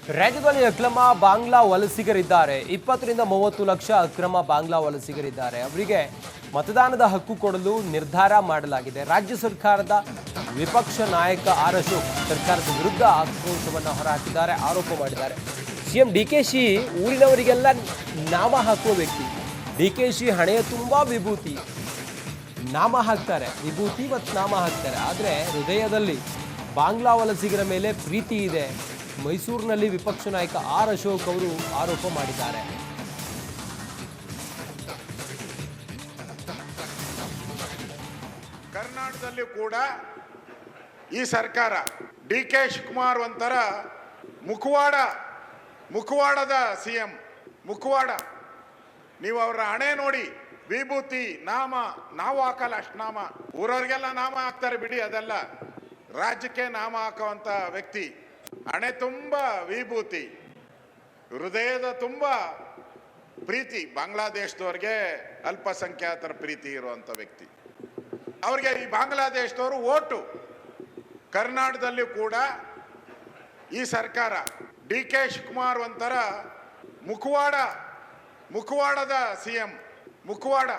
ರಾಜ್ಯದಲ್ಲಿ ಅಕ್ರಮ ಬಾಂಗ್ಲಾ ವಲಸಿಗರಿದ್ದಾರೆ. 20ರಿಂದ 30 ಲಕ್ಷ ಅಕ್ರಮ ಬಾಂಗ್ಲಾ ವಲಸಿಗರಿದ್ದಾರೆ. ಅವರಿಗೆ ಮತದಾನದ ಹಕ್ಕು ಕೊಡಲು ನಿರ್ಧಾರ ಮಾಡಲಾಗಿದೆ. ರಾಜ್ಯ ಸರ್ಕಾರದ ವಿಪಕ್ಷ ನಾಯಕ ಆರ್ ಅಶೋಕ್ ಸರ್ಕಾರದ ವಿರುದ್ಧ ಆಕ್ರೋಶವನ್ನು ಹೊರಹಾಕಿದ್ದಾರೆ, ಆರೋಪ ಮಾಡಿದ್ದಾರೆ. ಸಿಎಂ ಡಿಕೆಶಿ ಊರಿನವರಿಗೆಲ್ಲ ನಾಮ ಹಾಕುವ ವ್ಯಕ್ತಿ. ಡಿಕೆಶಿ ಹಣೆಯ ತುಂಬಾ ವಿಭೂತಿ, ನಾಮ ಹಾಕ್ತಾರೆ, ವಿಭೂತಿ ಮತ್ತು ನಾಮ ಹಾಕ್ತಾರೆ. ಆದರೆ ಹೃದಯದಲ್ಲಿ ಬಾಂಗ್ಲಾ ವಲಸಿಗರ ಮೇಲೆ ಪ್ರೀತಿ ಇದೆ. ಮೈಸೂರಿನಲ್ಲಿ ವಿಪಕ್ಷ ನಾಯಕ ಆರ್ ಅಶೋಕ್ ಅವರು ಆರೋಪ ಮಾಡಿದ್ದಾರೆ. ಕರ್ನಾಟಕದಲ್ಲಿ ಕೂಡ ಈ ಸರ್ಕಾರ ಡಿಕೆ ಶಿವಕುಮಾರ್ ಒಂಥರ ಮುಖವಾಡದ ಸಿಎಂ. ಮುಖವಾಡ ನೀವು ಅವರ ಹಣೆ ನೋಡಿ, ವಿಭೂತಿ ನಾಮ ನಾವು ಹಾಕಲ್ಲ. ಅಷ್ಟು ನಾಮ ಊರವ್ರಿಗೆಲ್ಲ ನಾಮ ಹಾಕ್ತಾರೆ ಬಿಡಿ, ಅದೆಲ್ಲ ರಾಜ್ಯಕ್ಕೆ ನಾಮ ಹಾಕುವಂತ ವ್ಯಕ್ತಿ. ಹಣೆ ತುಂಬ ವಿಭೂತಿ, ಹೃದಯದ ತುಂಬ ಪ್ರೀತಿ. ಬಾಂಗ್ಲಾದೇಶದವ್ರಿಗೆ ಅಲ್ಪಸಂಖ್ಯಾತರ ಪ್ರೀತಿ ಇರುವಂತ ವ್ಯಕ್ತಿ. ಅವ್ರಿಗೆ ಈ ಬಾಂಗ್ಲಾದೇಶದವರು ಓಟು. ಕರ್ನಾಟಕದಲ್ಲಿ ಕೂಡ ಈ ಸರ್ಕಾರ ಡಿಕೆ ಶಿವಕುಮಾರ್ ಒಂಥರ ಮುಖವಾಡದ ಸಿಎಂ. ಮುಖವಾಡ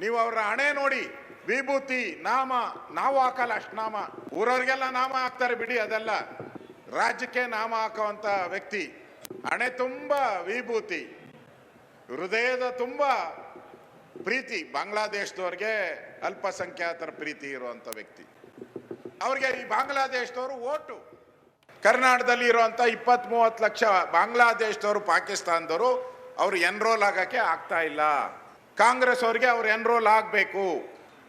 ನೀವು ಅವರ ಹಣೆ ನೋಡಿ, ವಿಭೂತಿ ನಾಮ ನಾವು ಹಾಕಲ್ಲ. ಅಷ್ಟು ನಾಮ ಊರವ್ರಿಗೆಲ್ಲ ನಾಮ ಹಾಕ್ತಾರೆ ಬಿಡಿ, ಅದೆಲ್ಲ ರಾಜ್ಯಕ್ಕೆ ನಾಮ ಹಾಕುವಂತ ವ್ಯಕ್ತಿ. ಹಣೆ ತುಂಬ ವಿಭೂತಿ, ಹೃದಯದ ತುಂಬ ಪ್ರೀತಿ. ಬಾಂಗ್ಲಾದೇಶದವ್ರಿಗೆ ಅಲ್ಪಸಂಖ್ಯಾತರ ಪ್ರೀತಿ ಇರುವಂತ ವ್ಯಕ್ತಿ. ಅವ್ರಿಗೆ ಈ ಬಾಂಗ್ಲಾದೇಶದವರು ಓಟು. ಕರ್ನಾಟಕದಲ್ಲಿ ಇರುವಂತ 20-30 ಲಕ್ಷ ಬಾಂಗ್ಲಾದೇಶದವರು, ಪಾಕಿಸ್ತಾನದವರು ಅವ್ರು ಎನ್ರೋಲ್ ಆಗಕ್ಕೆ ಆಗ್ತಾ ಇಲ್ಲ. ಕಾಂಗ್ರೆಸ್ ಅವ್ರಿಗೆ ಅವ್ರು ಎನ್ರೋಲ್ ಆಗಬೇಕು.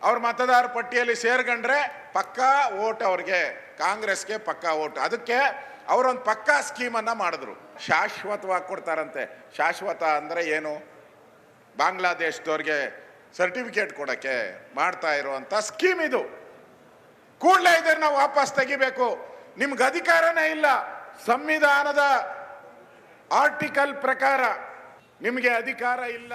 ಅವ್ರ ಮತದಾರ ಪಟ್ಟಿಯಲ್ಲಿ ಸೇರ್ಕೊಂಡ್ರೆ ಪಕ್ಕಾ ಓಟ್ ಅವ್ರಿಗೆ, ಕಾಂಗ್ರೆಸ್ಗೆ ಪಕ್ಕಾ ಓಟ್. ಅದಕ್ಕೆ ಅವರೊಂದು ಪಕ್ಕಾ ಸ್ಕೀಮನ್ನು ಮಾಡಿದ್ರು. ಶಾಶ್ವತವಾಗಿ ಕೊಡ್ತಾರಂತೆ. ಶಾಶ್ವತ ಅಂದರೆ ಏನು? ಬಾಂಗ್ಲಾದೇಶದವ್ರಿಗೆ ಸರ್ಟಿಫಿಕೇಟ್ ಕೊಡೋಕ್ಕೆ ಮಾಡ್ತಾ ಇರುವಂಥ ಸ್ಕೀಮ್ ಇದು. ಕೂಡಲೇ ಇದನ್ನ ವಾಪಸ್ ತೆಗಿಬೇಕು. ನಿಮ್ಗೆ ಅಧಿಕಾರನೇ ಇಲ್ಲ. ಸಂವಿಧಾನದ ಆರ್ಟಿಕಲ್ ಪ್ರಕಾರ ನಿಮಗೆ ಅಧಿಕಾರ ಇಲ್ಲ.